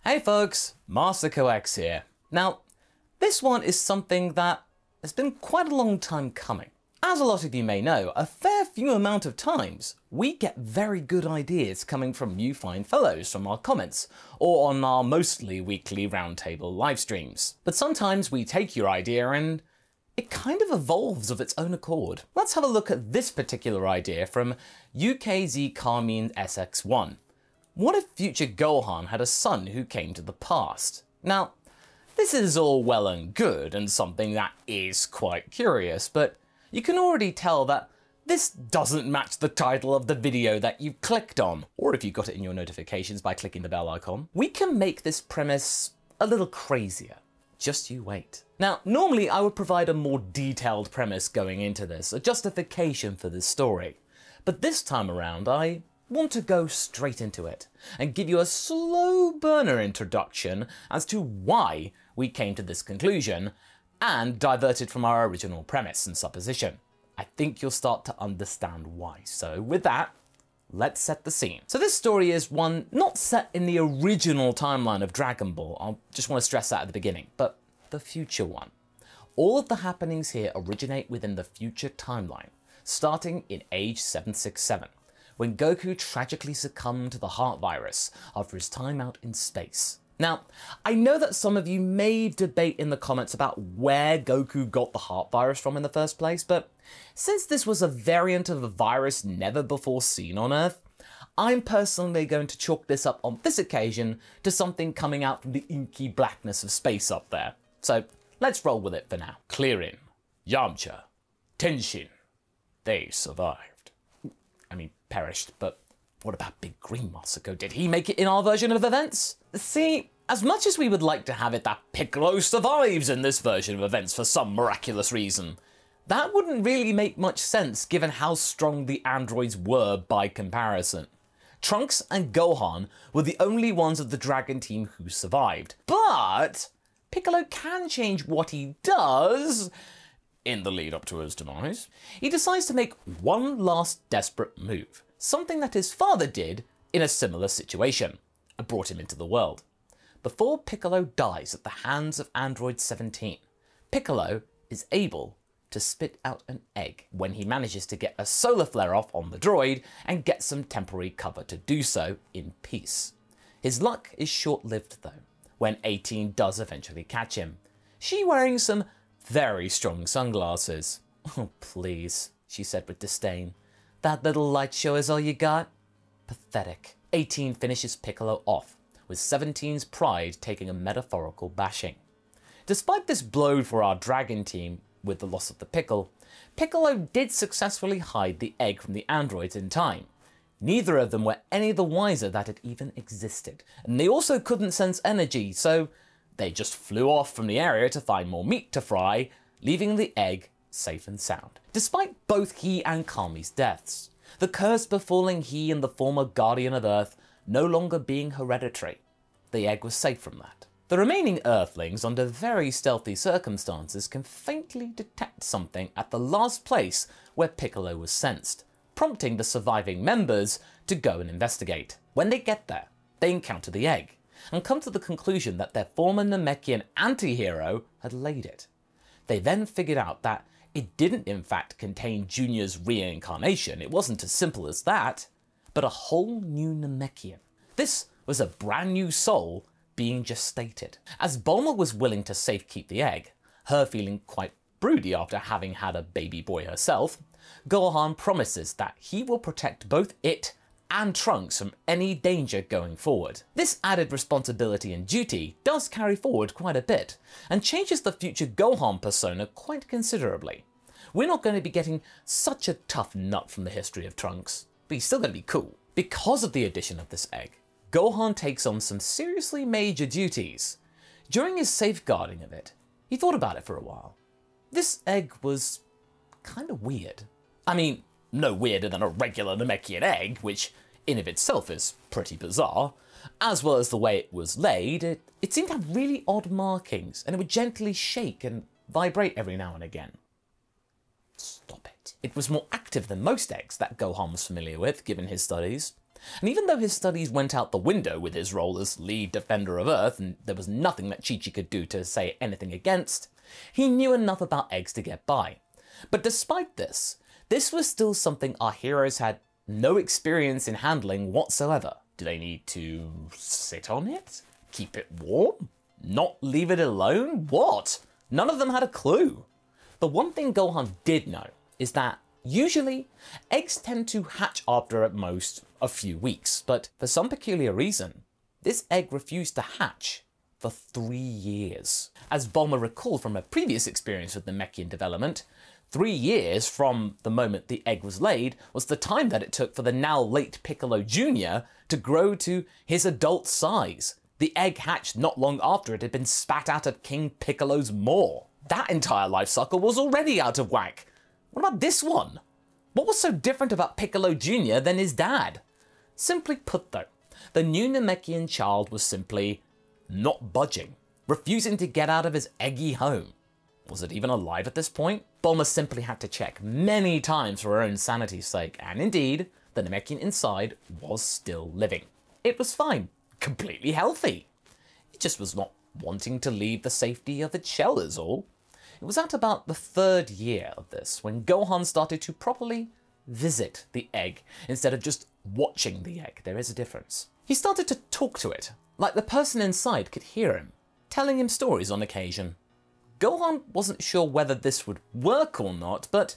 Hey folks, MasakoX here. Now, this one is something that has been quite a long time coming. As a lot of you may know, a fair few amount of times, we get very good ideas coming from you fine fellows from our comments, or on our mostly weekly roundtable live streams. But sometimes we take your idea and it kind of evolves of its own accord. Let's have a look at this particular idea from UKZ Carmine SX1. What if future Gohan had a son who came to the past? Now, this is all well and good and something that is quite curious, but you can already tell that this doesn't match the title of the video that you clicked on, or if you got it in your notifications by clicking the bell icon. We can make this premise a little crazier. Just you wait. Now, normally I would provide a more detailed premise going into this, a justification for this story. But this time around, I want to go straight into it and give you a slow burner introduction as to why we came to this conclusion and diverted from our original premise and supposition. I think you'll start to understand why. So with that, let's set the scene. So this story is one not set in the original timeline of Dragon Ball. I just want to stress that at the beginning, but the future one. All of the happenings here originate within the future timeline, starting in age 767. When Goku tragically succumbed to the heart virus after his time out in space. Now, I know that some of you may debate in the comments about where Goku got the heart virus from in the first place, but since this was a variant of a virus never before seen on Earth, I'm personally going to chalk this up on this occasion to something coming out from the inky blackness of space up there. So let's roll with it for now. Clearing, Yamcha, Tenshin, they survived. I mean, perished, but what about Big Green Masako? Did he make it in our version of events? See, as much as we would like to have it that Piccolo survives in this version of events for some miraculous reason, that wouldn't really make much sense given how strong the androids were by comparison. Trunks and Gohan were the only ones of the Dragon team who survived, but Piccolo can change what he does in the lead up to his demise. He decides to make one last desperate move, something that his father did in a similar situation, and brought him into the world. Before Piccolo dies at the hands of Android 17, Piccolo is able to spit out an egg when he manages to get a solar flare off on the droid and get some temporary cover to do so in peace. His luck is short-lived though, when 18 does eventually catch him, she wearing some very strong sunglasses. Oh please, she said with disdain. That little light show is all you got? Pathetic. 18 finishes Piccolo off, with 17's pride taking a metaphorical bashing. Despite this blow for our Dragon team with the loss of the Piccolo did successfully hide the egg from the androids in time. Neither of them were any the wiser that it even existed, and they also couldn't sense energy, so they just flew off from the area to find more meat to fry, leaving the egg safe and sound. Despite both he and Kami's deaths, the curse befalling he and the former Guardian of Earth no longer being hereditary, the egg was safe from that. The remaining Earthlings, under very stealthy circumstances, can faintly detect something at the last place where Piccolo was sensed, prompting the surviving members to go and investigate. When they get there, they encounter the egg, and come to the conclusion that their former Namekian anti-hero had laid it. They then figured out that it didn't in fact contain Junior's reincarnation, it wasn't as simple as that, but a whole new Namekian. This was a brand new soul being gestated. As Bulma was willing to safekeep the egg, her feeling quite broody after having had a baby boy herself, Gohan promises that he will protect both it and Trunks from any danger going forward. This added responsibility and duty does carry forward quite a bit, and changes the future Gohan persona quite considerably. We're not going to be getting such a tough nut from the history of Trunks, but he's still going to be cool. Because of the addition of this egg, Gohan takes on some seriously major duties. During his safeguarding of it, he thought about it for a while. This egg was kind of weird. I mean, no weirder than a regular Namekian egg, which in of itself is pretty bizarre, as well as the way it was laid. It seemed to have really odd markings, and it would gently shake and vibrate every now and again. Stop it. It was more active than most eggs that Gohan was familiar with, given his studies. And even though his studies went out the window with his role as lead defender of Earth, and there was nothing that Chi-Chi could do to say anything against, he knew enough about eggs to get by. But despite this was still something our heroes had no experience in handling whatsoever. Do they need to sit on it? Keep it warm? Not leave it alone? What? None of them had a clue. The one thing Gohan did know is that usually eggs tend to hatch after at most a few weeks, but for some peculiar reason, this egg refused to hatch for 3 years. As Bulma recalled from her previous experience with the Namekian development, 3 years from the moment the egg was laid was the time that it took for the now late Piccolo Jr. to grow to his adult size. The egg hatched not long after it had been spat out of King Piccolo's maw. That entire life cycle was already out of whack. What about this one? What was so different about Piccolo Jr. than his dad? Simply put though, the new Namekian child was simply not budging, refusing to get out of his eggy home. Was it even alive at this point? Bulma simply had to check many times for her own sanity's sake, and indeed, the Namekian inside was still living. It was fine, completely healthy. It just was not wanting to leave the safety of its shell is all. It was at about the 3rd year of this when Gohan started to properly visit the egg instead of just watching the egg. There is a difference. He started to talk to it, like the person inside could hear him, telling him stories on occasion. Gohan wasn't sure whether this would work or not, but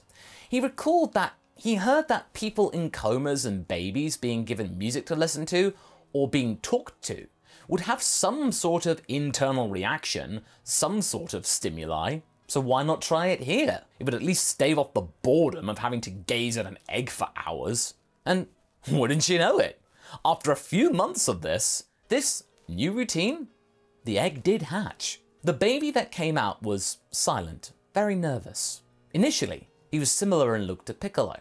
he recalled that he heard that people in comas and babies being given music to listen to or being talked to would have some sort of internal reaction, some sort of stimuli. So why not try it here? It would at least stave off the boredom of having to gaze at an egg for hours. And wouldn't you know it? After a few months of this new routine, the egg did hatch. The baby that came out was silent, very nervous. Initially, he was similar in look to Piccolo,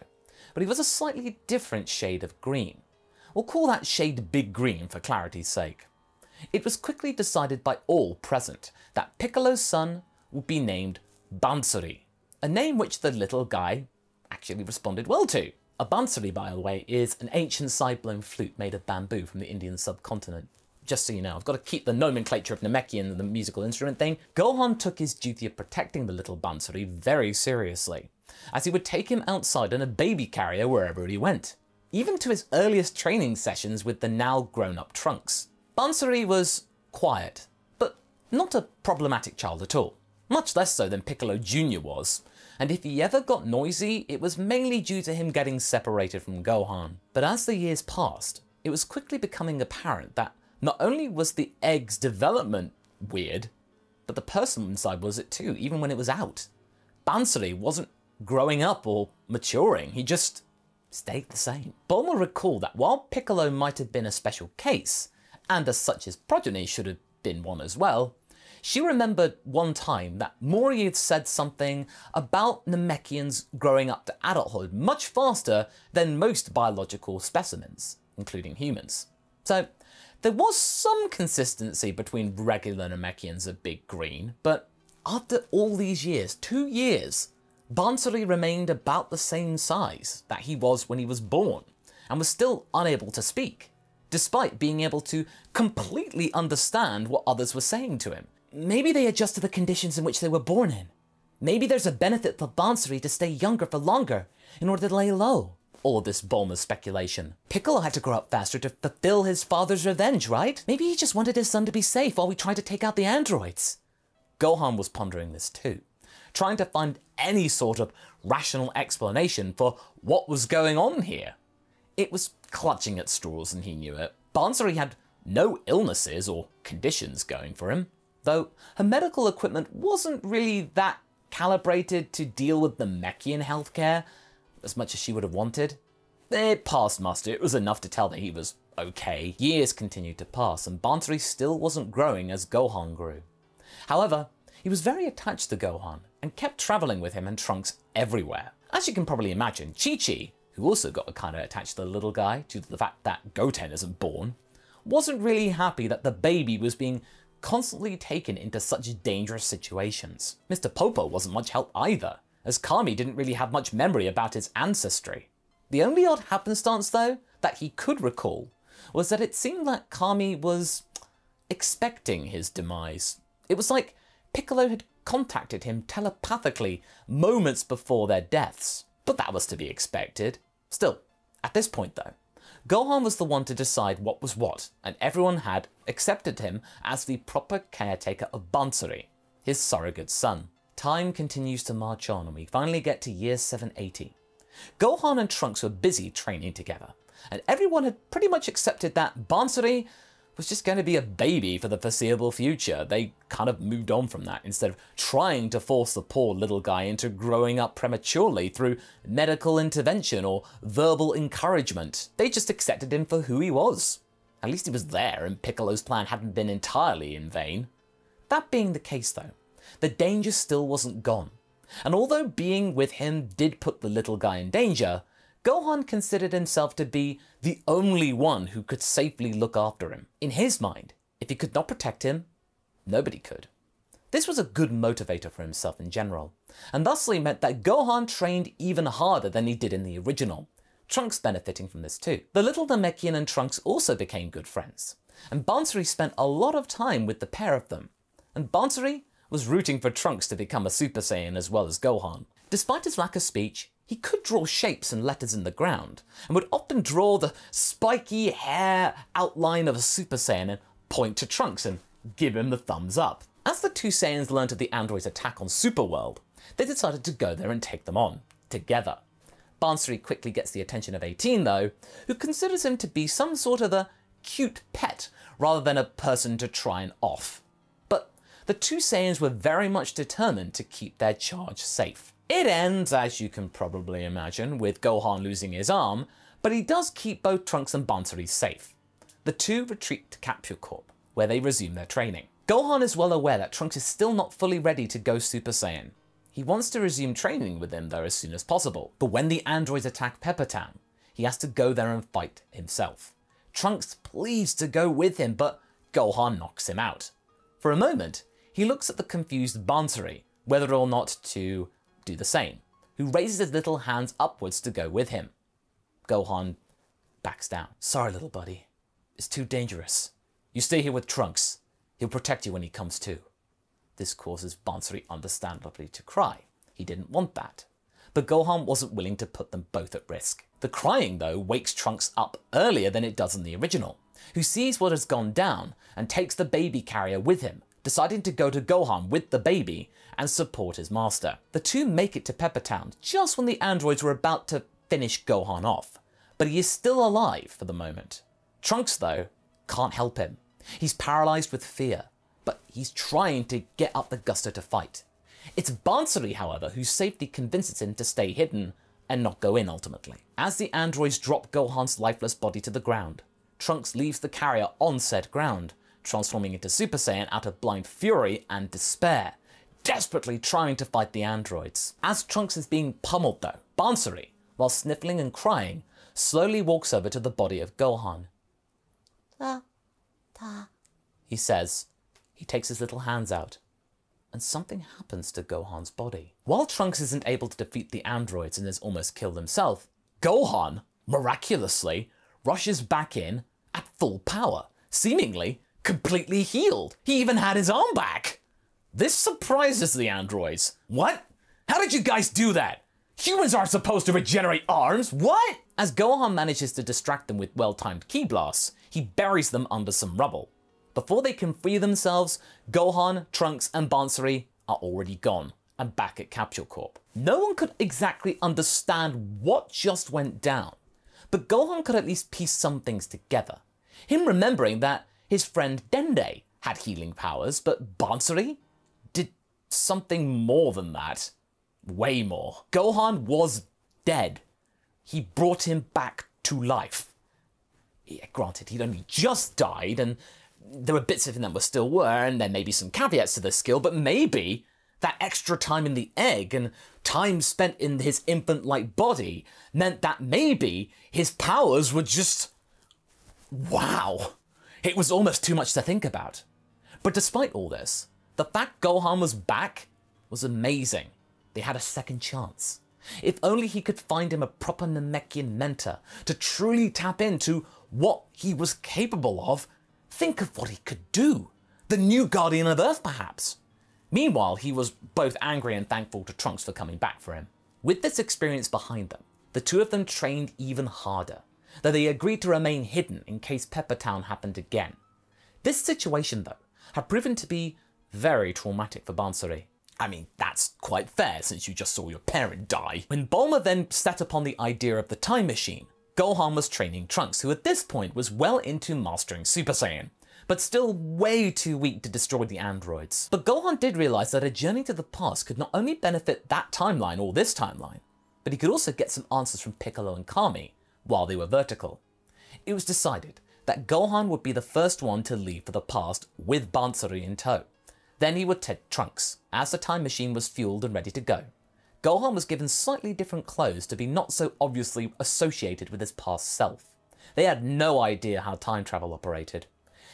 but he was a slightly different shade of green. We'll call that shade Big Green for clarity's sake. It was quickly decided by all present that Piccolo's son would be named Bansuri, a name which the little guy actually responded well to. A bansuri, by the way, is an ancient side-blown flute made of bamboo from the Indian subcontinent. Just so you know, I've got to keep the nomenclature of Namekian and the musical instrument thing. Gohan took his duty of protecting the little bansuri very seriously, as he would take him outside in a baby carrier wherever he went, even to his earliest training sessions with the now grown-up Trunks. Bansuri was quiet, but not a problematic child at all. Much less so than Piccolo Jr. was, and if he ever got noisy, it was mainly due to him getting separated from Gohan. But as the years passed, it was quickly becoming apparent that not only was the egg's development weird, but the person inside was it too, even when it was out. Bansuri wasn't growing up or maturing, he just stayed the same. Bulma recalled that while Piccolo might have been a special case, and as such his progeny should have been one as well, she remembered one time that Mori had said something about Namekians growing up to adulthood much faster than most biological specimens, including humans. So there was some consistency between regular Namekians of Big Green, but after all these years, 2 years, Bansuri remained about the same size that he was when he was born, and was still unable to speak, despite being able to completely understand what others were saying to him. Maybe they adjust to the conditions in which they were born in. Maybe there's a benefit for Bansuri to stay younger for longer in order to lay low. All of this Bulma's speculation. Piccolo had to grow up faster to fulfill his father's revenge, right? Maybe he just wanted his son to be safe while we tried to take out the androids. Gohan was pondering this too, trying to find any sort of rational explanation for what was going on here. It was clutching at straws and he knew it. Bansuri had no illnesses or conditions going for him, though her medical equipment wasn't really that calibrated to deal with the Namekian healthcare as much as she would have wanted. It passed muster, it was enough to tell that he was okay. Years continued to pass and Bansuri still wasn't growing as Gohan grew. However, he was very attached to Gohan and kept travelling with him and Trunks everywhere. As you can probably imagine, Chi-Chi, who also got kind of attached to the little guy due to the fact that Goten isn't born, wasn't really happy that the baby was being constantly taken into such dangerous situations. Mr. Popo wasn't much help either, as Kami didn't really have much memory about his ancestry. The only odd happenstance though, that he could recall was that it seemed like Kami was expecting his demise. It was like Piccolo had contacted him telepathically moments before their deaths. But that was to be expected. Still, at this point though, Gohan was the one to decide what was what, and everyone had accepted him as the proper caretaker of Bansuri, his surrogate son. Time continues to march on and we finally get to year 780. Gohan and Trunks were busy training together, and everyone had pretty much accepted that Bansuri was just going to be a baby for the foreseeable future. They kind of moved on from that instead of trying to force the poor little guy into growing up prematurely through medical intervention or verbal encouragement. They just accepted him for who he was. At least he was there and Piccolo's plan hadn't been entirely in vain. That being the case though, the danger still wasn't gone. And although being with him did put the little guy in danger, Gohan considered himself to be the only one who could safely look after him. In his mind, if he could not protect him, nobody could. This was a good motivator for himself in general, and thusly meant that Gohan trained even harder than he did in the original, Trunks benefiting from this too. The little Namekian and Trunks also became good friends, and Bansuri spent a lot of time with the pair of them, and Bansuri was rooting for Trunks to become a Super Saiyan as well as Gohan. Despite his lack of speech, he could draw shapes and letters in the ground, and would often draw the spiky hair outline of a Super Saiyan and point to Trunks and give him the thumbs up. As the two Saiyans learned of the android's attack on Superworld, they decided to go there and take them on, together. Bansuri quickly gets the attention of 18 though, who considers him to be some sort of a cute pet, rather than a person to try and off. But the two Saiyans were very much determined to keep their charge safe. It ends, as you can probably imagine, with Gohan losing his arm, but he does keep both Trunks and Bansuri safe. The two retreat to Capsule Corp, where they resume their training. Gohan is well aware that Trunks is still not fully ready to go Super Saiyan. He wants to resume training with him though as soon as possible, but when the androids attack Pepper Town, he has to go there and fight himself. Trunks pleads to go with him, but Gohan knocks him out. For a moment, he looks at the confused Bansuri, whether or not to do the same, who raises his little hands upwards to go with him. Gohan backs down. Sorry, little buddy. It's too dangerous. You stay here with Trunks. He'll protect you when he comes to. This causes Bansuri understandably to cry. He didn't want that. But Gohan wasn't willing to put them both at risk. The crying, though, wakes Trunks up earlier than it does in the original, who sees what has gone down and takes the baby carrier with him, deciding to go to Gohan with the baby and support his master. The two make it to Pepper Town just when the androids were about to finish Gohan off, but he is still alive for the moment. Trunks, though, can't help him. He's paralysed with fear, but he's trying to get up the gusto to fight. It's Bansuri, however, whose safety convinces him to stay hidden and not go in ultimately. As the androids drop Gohan's lifeless body to the ground, Trunks leaves the carrier on said ground, transforming into Super Saiyan out of blind fury and despair, desperately trying to fight the androids. As Trunks is being pummeled though, Bansuri, while sniffling and crying, slowly walks over to the body of Gohan. Ta, ta, he says. He takes his little hands out, and something happens to Gohan's body. While Trunks isn't able to defeat the androids and is almost killed himself, Gohan, miraculously, rushes back in at full power, seemingly completely healed. He even had his arm back. This surprises the androids. What? How did you guys do that? Humans aren't supposed to regenerate arms, what? As Gohan manages to distract them with well-timed ki blasts, he buries them under some rubble. Before they can free themselves, Gohan, Trunks and Bansuri are already gone and back at Capsule Corp. No one could exactly understand what just went down, but Gohan could at least piece some things together. Him remembering that his friend Dende had healing powers, but Bansuri did something more than that. Way more. Gohan was dead. He brought him back to life. Yeah, granted, he'd only just died, and there were bits of him that were, and there may be some caveats to this skill, but maybe that extra time in the egg and time spent in his infant-like body meant that maybe his powers were just... wow. It was almost too much to think about. But despite all this, the fact Gohan was back was amazing. They had a second chance. If only he could find him a proper Namekian mentor to truly tap into what he was capable of. Think of what he could do. The new Guardian of Earth, perhaps. Meanwhile, he was both angry and thankful to Trunks for coming back for him. With this experience behind them, the two of them trained even harder, though they agreed to remain hidden in case Pepper Town happened again. This situation, though, had proven to be very traumatic for Bansuri. I mean, that's quite fair since you just saw your parent die. When Bulma then set upon the idea of the time machine, Gohan was training Trunks, who at this point was well into mastering Super Saiyan, but still way too weak to destroy the androids. But Gohan did realise that a journey to the past could not only benefit that timeline or this timeline, but he could also get some answers from Piccolo and Kami while they were vertical. It was decided that Gohan would be the first one to leave for the past with Bansuri in tow. Then he would take Trunks, as the time machine was fueled and ready to go. Gohan was given slightly different clothes to be not so obviously associated with his past self. They had no idea how time travel operated.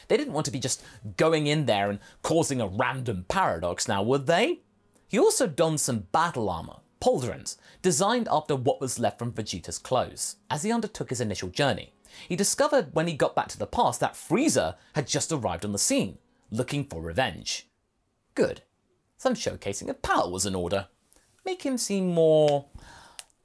They didn't want to be just going in there and causing a random paradox now, would they? He also donned some battle armor, pauldrons, designed after what was left from Vegeta's clothes. As he undertook his initial journey, he discovered when he got back to the past that Frieza had just arrived on the scene, looking for revenge. Good. Some showcasing of power was in order. Make him seem more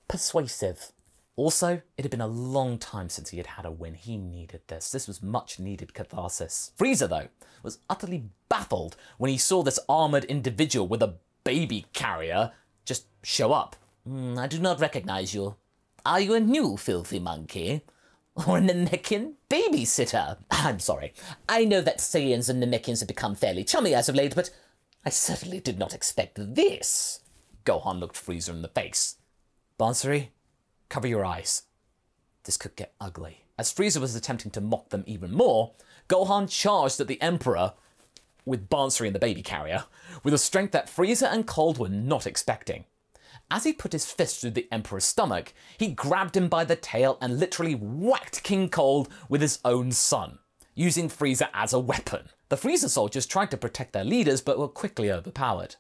persuasive. Also, it had been a long time since he had had a win. He needed this. This was much needed catharsis. Frieza, though, was utterly baffled when he saw this armoured individual with a baby carrier just show up. I do not recognize you. Are you a new filthy monkey? Or a Namekian babysitter? I'm sorry. I know that Saiyans and Namekians have become fairly chummy as of late, but I certainly did not expect this. Gohan looked Frieza in the face. Bansuri, cover your eyes. This could get ugly. As Frieza was attempting to mock them even more, Gohan charged at the Emperor with Bansuri and the baby carrier, with a strength that Frieza and Cold were not expecting. As he put his fist through the Emperor's stomach, he grabbed him by the tail and literally whacked King Cold with his own son, using Frieza as a weapon. The Frieza soldiers tried to protect their leaders but were quickly overpowered.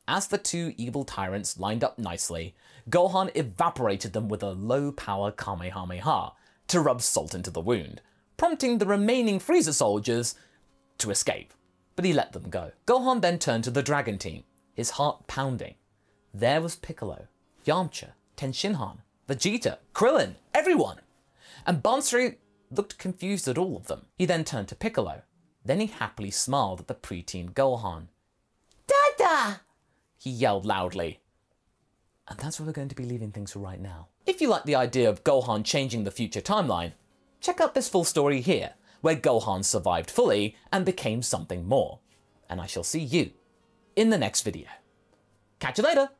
As the two evil tyrants lined up nicely, Gohan evaporated them with a low-power Kamehameha to rub salt into the wound, prompting the remaining Frieza soldiers to escape, but he let them go. Gohan then turned to the Dragon Team, his heart pounding. There was Piccolo, Yamcha, Tenshinhan, Vegeta, Krillin, everyone! And Bansuri looked confused at all of them. He then turned to Piccolo. Then he happily smiled at the preteen Gohan. Dada! He yelled loudly. And that's where we're going to be leaving things for right now. If you like the idea of Gohan changing the future timeline, check out this full story here, where Gohan survived fully and became something more. And I shall see you in the next video. Catch you later!